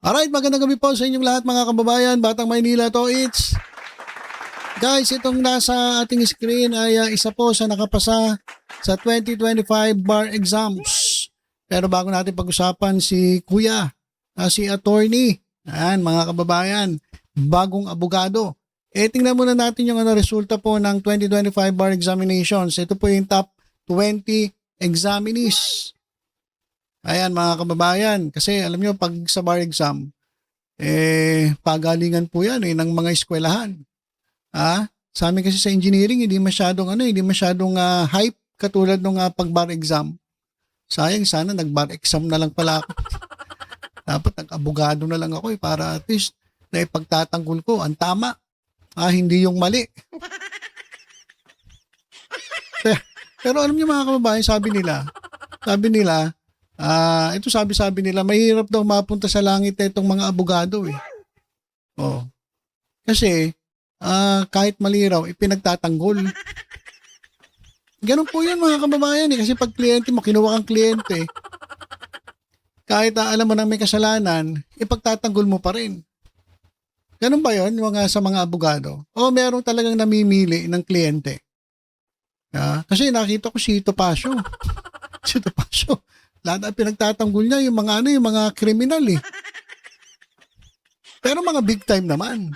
Alright, magandang gabi po sa inyong lahat mga kababayan, Batang Maynila to it's. Guys, itong nasa ating screen ay isa po sa nakapasa sa 2025 bar exams. Pero bago natin pag-usapan si Kuya, si attorney, ayan mga kababayan, bagong abogado. Tingnan muna natin yung resulta po ng 2025 bar examinations. Ito po yung top 20 examinees. Ayan mga kababayan, kasi alam nyo pag sa bar exam, pagalingan po yan ng mga eskwelahan. Sa amin kasi sa engineering, hindi masyadong hype katulad ng pag bar exam. Sayang sana nag-bar exam na lang pala ako. Dapat nag-abogado na lang ako para at least na ipagtatanggol ko ang tama. Hindi yung mali. Pero alam niyo mga kababayan, sabi nila, ito sabi nila, mahirap daw mapunta sa langit itong mga abogado eh. Kasi, kahit maliraw, ipinagtatanggol. Ganun po yun mga kababayan eh. Kasi pag kliyente mo, kinuha kang kliyente, kahit alam mo na may kasalanan, ipagtatanggol mo pa rin. Ganun ba yun sa mga abogado? O meron talagang namimili ng kliyente? Kasi nakita ko si Topacio. Si Topacio. Lahat ang pinagtatanggol niya, yung mga kriminal eh. Pero mga big time naman.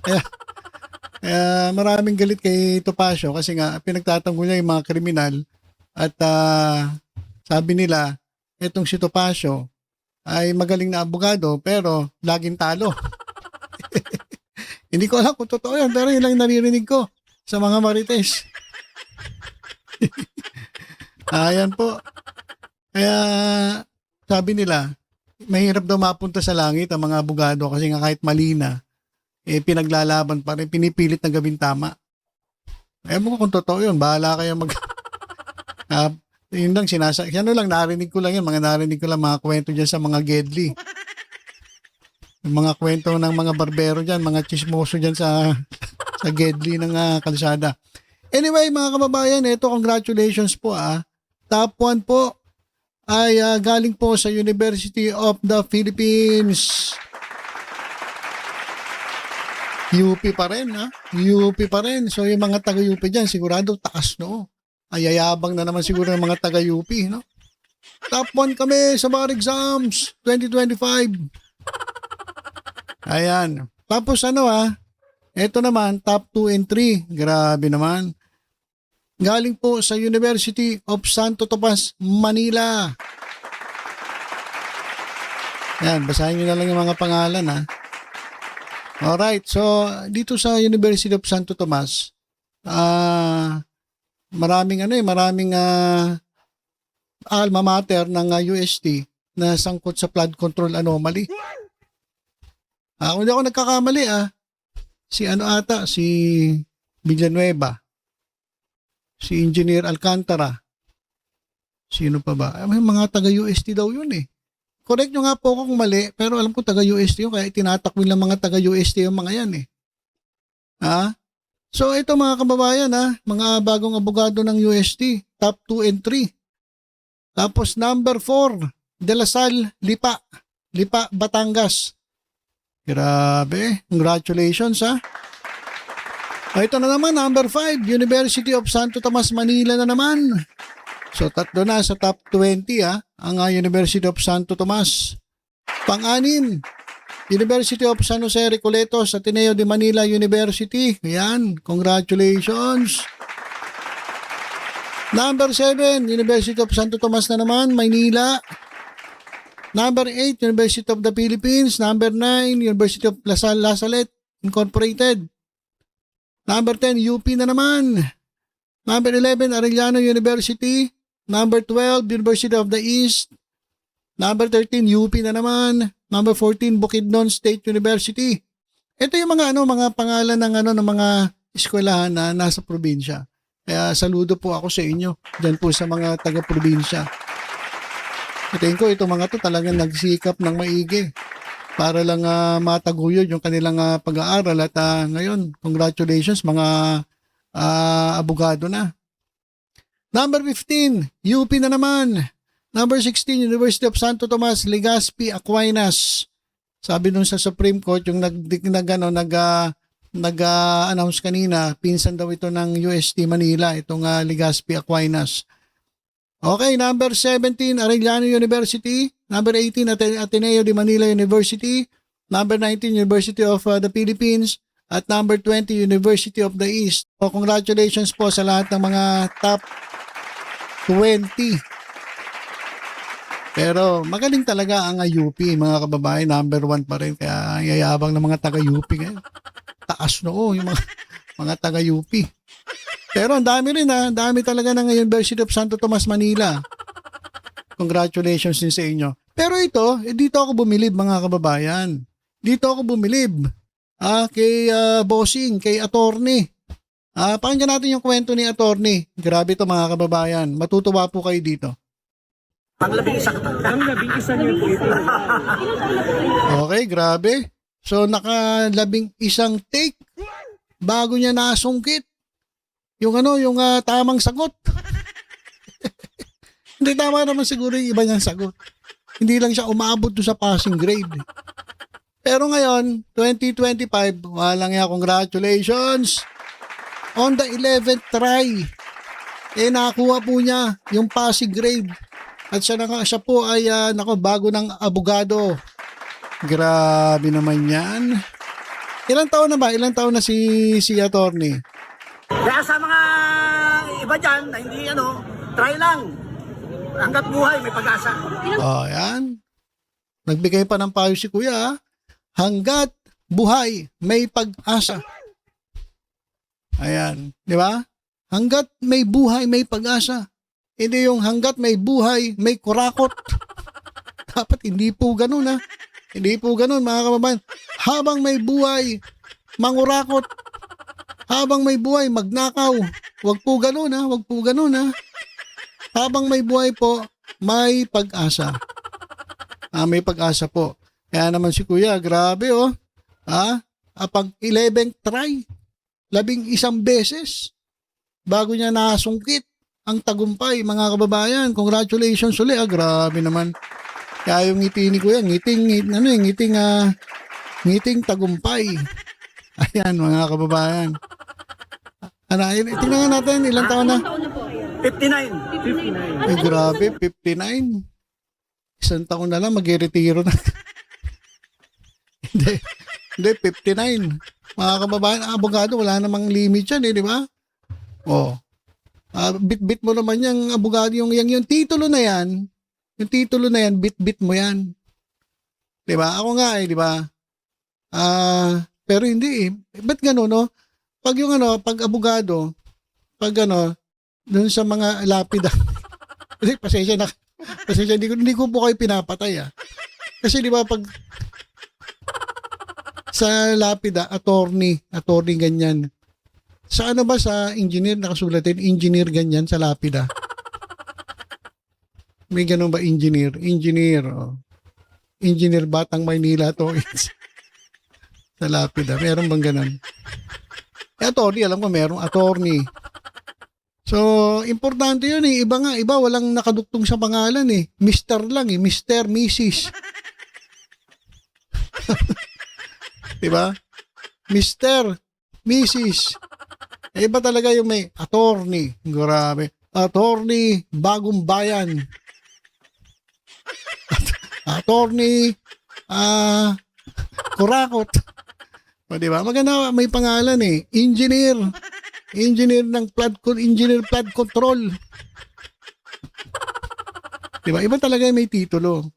Kaya maraming galit kay Topacio kasi nga pinagtatanggol niya yung mga kriminal. At sabi nila, etong si Topacio ay magaling na abogado pero laging talo. Hindi ko alam kung totoo yan, pero yun lang naririnig ko sa mga marites. Ayan po. Kaya sabi nila, mahirap daw mapunta sa langit ang mga abogado kasi nga kahit mali na, pinaglalaban pa rin, pinipilit na gawin tama. Ewan ko kung totoo yun, bahala kayo mag... yun lang, narinig ko lang mga kwento dyan sa mga Gedli. Yung mga kwento ng mga barbero dyan, mga chismoso dyan sa Gedli ng kalsada. Anyway, mga kababayan, congratulations po Top 1 po ay galing po sa University of the Philippines. UP pa rin, UP pa rin. So yung mga taga-UP dyan, sigurado taas no. Ayayabang na naman siguro ng mga taga-UP, no? Top 1 kami sa bar exams 2025. Ayan. Tapos ito naman, top 2 and 3. Grabe naman. Galing po sa University of Santo Tomas, Manila. Ayan, basahin nyo na lang yung mga pangalan Alright, so dito sa University of Santo Tomas, maraming alma mater ng UST na sangkot sa flood control anomaly. Kung hindi ako nagkakamali si Villanueva, si Engineer Alcantara, sino pa ba? May mga taga-UST daw yun eh. Correct nyo nga po ako kung mali, pero alam ko taga-UST yun, kaya tinatakwil ng mga taga-UST yung mga yan eh. So ito mga kababayan mga bagong abogado ng UST, top 2 and 3. Tapos number 4, De La Salle, Lipa, Batangas. Grabe, congratulations ito na naman, number 5, University of Santo Tomas, Manila na naman. So, tatlo na sa top 20 ang University of Santo Tomas. Pang-anim, University of San Jose Recoletos, Ateneo de Manila University. Ayan, congratulations. Number 7, University of Santo Tomas na naman, Maynila. Number 8, University of the Philippines. Number 9, University of La Salle Incorporated. Number 10, UP na naman. Number 11, Arellano University. Number 12, University of the East. Number 13, UP na naman. Number 14, Bukidnon State University. Ito yung mga pangalan ng mga eskwelahan na nasa probinsya. Kaya saludo po ako sa inyo diyan po sa mga taga-probinsya. Tingin ko itong mga to talagang nagsikap ng maigi para lang mataguyod yung kanilang pag-aaral at ngayon, congratulations mga abogado na. Number 15, UP na naman. Number 16, University of Santo Tomas, Legazpi Aquinas. Sabi nun sa Supreme Court, yung nag-announce kanina, pinsan daw ito ng UST Manila, itong Legazpi Aquinas. Okay, number 17, Arellano University. Number 18, Ateneo de Manila University. Number 19, University of the Philippines. At number 20, University of the East. So, congratulations po sa lahat ng mga top 20. Pero magaling talaga ang UP, mga kababayan. Number 1 pa rin. Kaya yayabang ng mga taga-UP ngayon. Taas noo yung mga taga-UP. Pero ang dami rin Ang dami talaga ng University of Santo Tomas, Manila. Congratulations din sa inyo. Pero ito, dito ako bumilib, mga kababayan. Dito ako bumilib. Kay bossing, kay attorney. Pakinggan natin yung kwento ni attorney. Grabe to, mga kababayan. Matutuwa po kayo dito. Pang-labing-isa niyo po ito. Okay, grabe. So, naka-11 take bago niya nasungkit. Yung tamang sagot. Hindi, tama naman siguro yung iba niyang sagot. Hindi lang siya umabot doon sa passing grade. Pero ngayon, 2025, walang congratulations. On the 11th try, nakakuha po niya yung passing grade. At siya po ay bago ng abogado. Grabe naman yan. Ilang taon na ba? Ilang taon na si attorney? Kaya sa mga iba dyan na hindi try lang. Hanggat buhay, may pag-asa. Yan. Nagbigay pa ng payo si kuya. Hanggat buhay, may pag-asa. Ayan. Di ba? Hanggat may buhay, may pag-asa. Hindi yung hanggat may buhay, may kurakot. Dapat hindi po ganun Hindi po ganun, mga kababayan. Habang may buhay, mangurakot. Habang may buhay, magnakaw. Wag po ganun Wag po ganun Habang may buhay po, may pag-asa. May pag-asa po. Kaya naman si kuya, grabe Pag 11 try, 11 beses, bago niya nasungkit ang tagumpay, mga kababayan. Congratulations ulit. Grabe naman. Kaya yung ngiti ni kuya, ngiting tagumpay. Ayan, mga kababayan. Tingnan natin, ilang taon na? 59. Ay, grabe, 59. Isang taon na lang, mag-retiro na. Hindi, 59. Mga kababayan, abogado, wala namang limit yan, di ba? Bit-bit mo naman yung abogado, yung titulo na yan, bit-bit mo yan. Di ba? Ako nga di ba? Pero hindi Ba't gano'n, Pag pag abogado, pag dun sa mga lapida, pasensya, hindi ko po kayo pinapatay Kasi di ba pag sa lapida, attorney ganyan. Sa sa engineer nakasulatin, engineer ganyan sa lapida. May ganun ba engineer? Engineer Batang Maynila to. Sa lapida. Meron bang ganun? Attorney, alam ko meron attorney. So, importante yun Iba walang nakaduktong sa pangalan Mr. lang Mr. Mrs. Diba? Mr. Mrs. Iba talaga yung may attorney. Grabe. Attorney Bagong Bayan. Attorney Kurakot. Diba? Maganda, may pangalan Engineer ng engineer flood control. Diba? Iba talaga may titulo.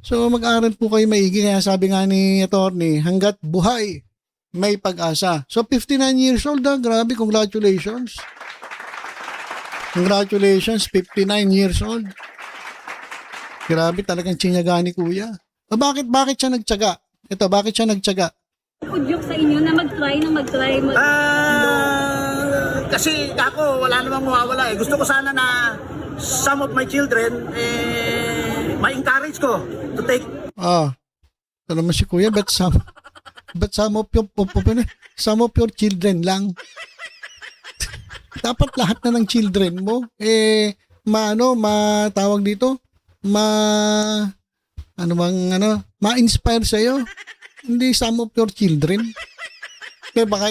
So mag-aral po kayo maigi. Kaya sabi nga ni attorney, hanggat buhay, may pag-asa. So 59 years old grabe, congratulations. Congratulations, 59 years old. Grabe talagang tsinyaga ni kuya. Bakit siya nagtyaga? Bakit siya nagtyaga? Udyok sa inyo na mag-try. Kasi ako, wala namang mawawala Gusto ko sana na some of my children, ma-encourage ko to take. Ito naman si kuya, but some of your children lang. Dapat lahat na ng children mo, matawag dito, ma-inspire sa'yo. Hindi some of your children. Kaya baka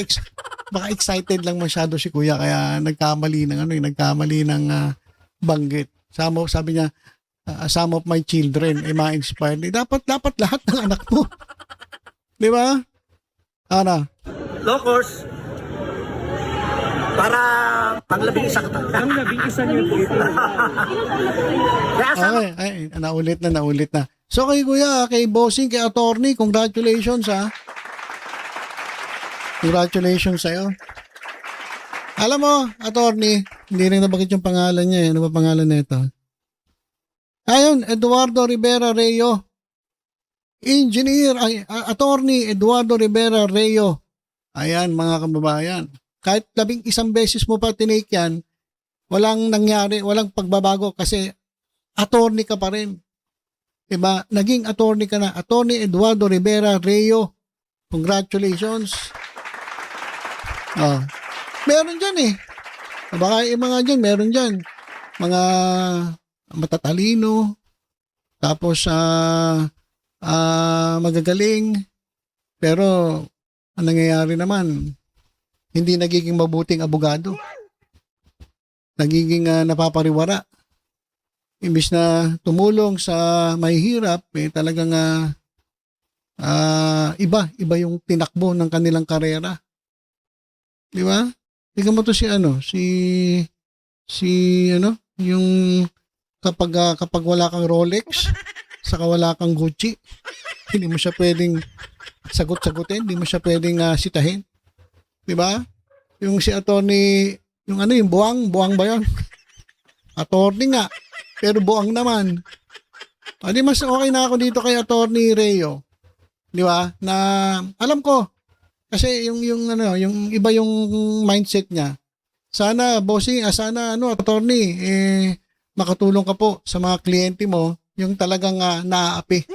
excited lang masyado si kuya kaya nagkamali ng banggit. Sabi niya, some of my children ay ma-inspire. Dapat lahat ng anak mo. Di ba? Ana? Law course, para panglabing isa ka. Ang labing isa niyo po ito. Kaya sa Okay, ay, naulit na. So kay kuya, kay bossing, kay attorney, congratulations ha. Congratulations sa'yo. Alam mo, attorney, hindi rin nabagit yung pangalan niya eh. Ano ba pangalan nito? Ayun, Eduardo Rivera Reo. Attorney Eduardo Rivera Reo. Ayan, mga kababayan. Kahit 11 beses mo pa tinake yan, walang nangyari, walang pagbabago kasi attorney ka pa rin. Diba? Naging attorney ka na. Attorney Eduardo Rivera Reo. Congratulations. Oh. Meron dyan eh. Baka yung mga dyan, meron dyan. Mga matatalino. Tapos, magagaling. Pero, ang nangyayari naman, hindi nagiging mabuting abogado. Nagiging napapariwara. Imbis na tumulong sa mahihirap, talagang iba yung tinakbo ng kanilang karera. Di ba? Tingnan mo to yung kapag wala kang Rolex, saka wala kang Gucci, hindi mo siya pwedeng sagot-sagutin, hindi mo siya pwedeng sitahin. Di ba? Yung si attorney, yung buwang ba yun? Attorney nga, pero buwang naman. Di mas okay na ako dito kay attorney Reo. Di ba? Na alam ko kasi yung iba yung mindset niya. Sana bossing, attorney makatulong ka po sa mga kliyente mo yung talagang naaapi.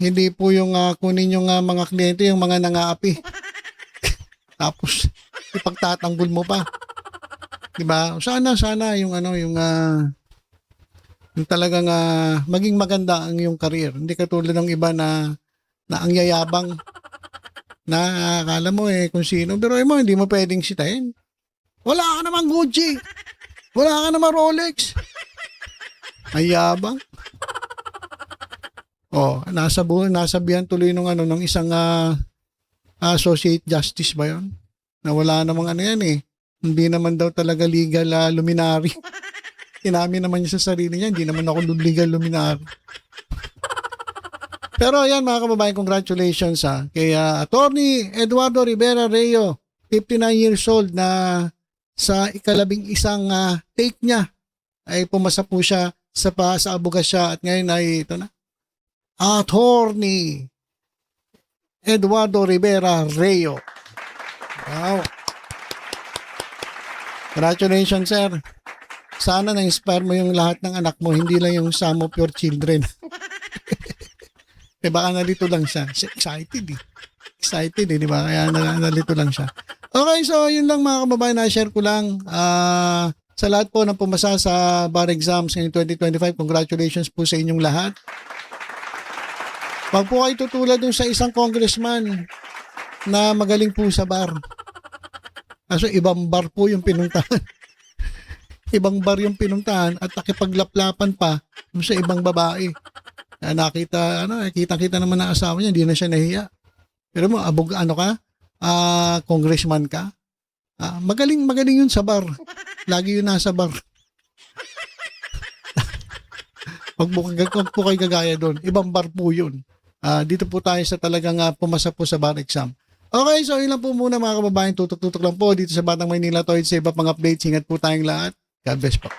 Hindi po yung kunin yung mga kliyente yung mga nangaapi. Tapos ipagtatanggol mo pa. 'Di ba? Sana yung yung talagang maging maganda ang iyong career. Hindi katulad ng iba na ang yayabang na akala mo kung sino, pero mo hindi mo pwedeng sitahin. Wala ka namang Gucci. Wala ka namang Rolex. Ay yabang. Nasabihan tuloy nung isang associate justice ba 'yon? Na wala namang yan eh. Hindi naman daw talaga legal luminary. Inamin naman niya sa sarili niya, hindi naman ako legal luminary. Pero ayan mga kababayan, congratulations kay attorney Eduardo Rivera Reo, 59 years old na sa ika-11 take niya ay pumasa po siya sa abogasya at ngayon ay ito na. Attorney Eduardo Rivera Reo. Wow. Congratulations, sir. Sana na-inspire mo yung lahat ng anak mo, hindi lang yung some of your children. Baka nalito lang siya. Excited di ba? Kaya nalito lang siya. Okay, so yun lang mga kababayan, na-share ko lang. Sa lahat po ng pumasa sa bar exams ngayong 2025, congratulations po sa inyong lahat. Wag po kayo tutulad dun sa isang congressman na magaling po sa bar. Kaso ibang bar po yung pinuntahan. Ibang bar yung pinuntahan at nakipaglaplapan pa sa ibang babae. Nakita naman ng asawa niya, hindi na siya nahiya. Pero mo, congressman ka. Magaling yun sa bar. Lagi yun nasa bar. Wag po kayo gagaya doon. Ibang bar po yun. Dito po tayo sa talagang pumasa po sa bar exam. Okay, so yun lang po muna mga kababayan. Tutok-tutok lang po dito sa Batang Maynila Toys sa iba pang updates. Ingat po tayong lahat. God bless po.